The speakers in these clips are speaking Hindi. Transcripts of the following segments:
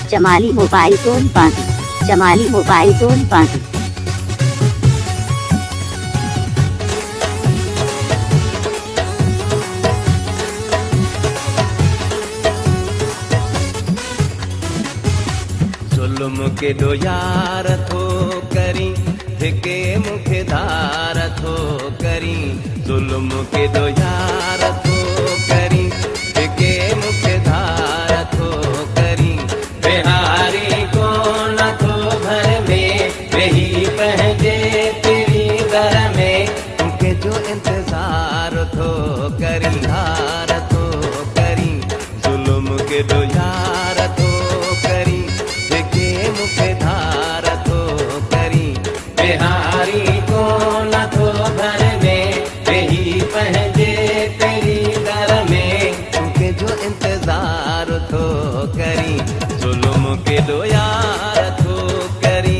Jamali Mobile Phone Party. Jamali Mobile Phone Party. जुल्म के दो यार थो करी धिके मुखे धार थो करी जुल्म के दो यार थो करी धिके मुखे धार थो करी बिहारी को न थो भर में वही पहजे तेरी दर में उनके जो इंतजार थो करी धार थो करी जुल्म के दो यार थो करी मुखे धार थो करी बिहारी को न थो भर में वही पहजे तेरी दर में उनके जो इंतजार थो करी जुल्म के दो यार थो करी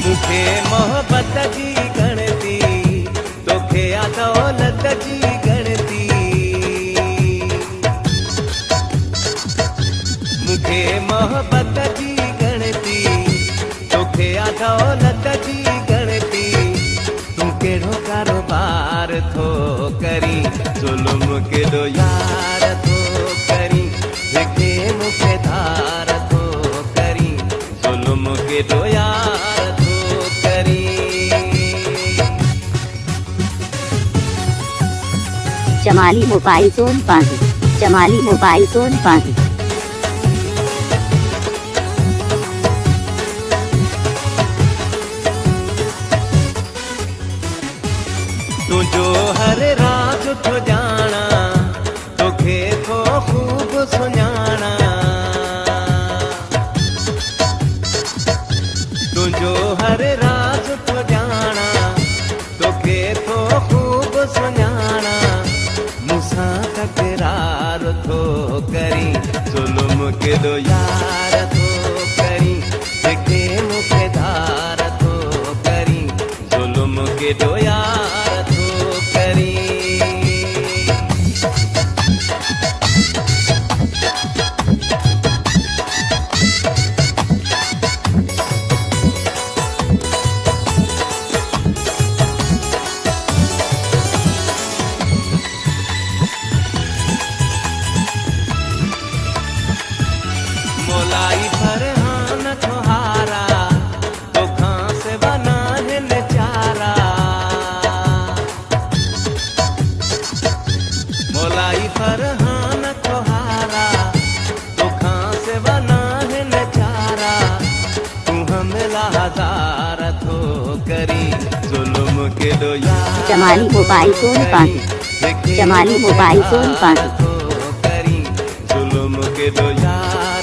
मुखे मोहब्बत जी गणती तोखे आ दौलत जी गणती मुखे मोहब्बत जी गणती तोखे आ दौलत जी गणती तू केड़ो कारोबार थो करी जुल्म केड़ो यार थो करी धिके मुखे धार थो करी जुल्म केड़ो यार Jamali Mobile Phone Party. Jamali Mobile Phone Party. तू जो हर राज थो जाना तोखे थो खूब सुञाना तू जो हर राज थो जाना तोखे थो खूब सुञाना मुसा तकरार थो करी जुल्म के दो यार थो करी धिके मुखे धार थो करी जुल्म के दो यार थो करी मोलाई फरहान तोहारा तो खां से बना है नचारा मोलाई फरहान तोहारा तो खां से बना है नचारा तू हमला हजार थो करी जुल्म के दो यार Jamali Mobile Phone Party. Jamali Mobile Phone Party. करी जुल्म के दो यार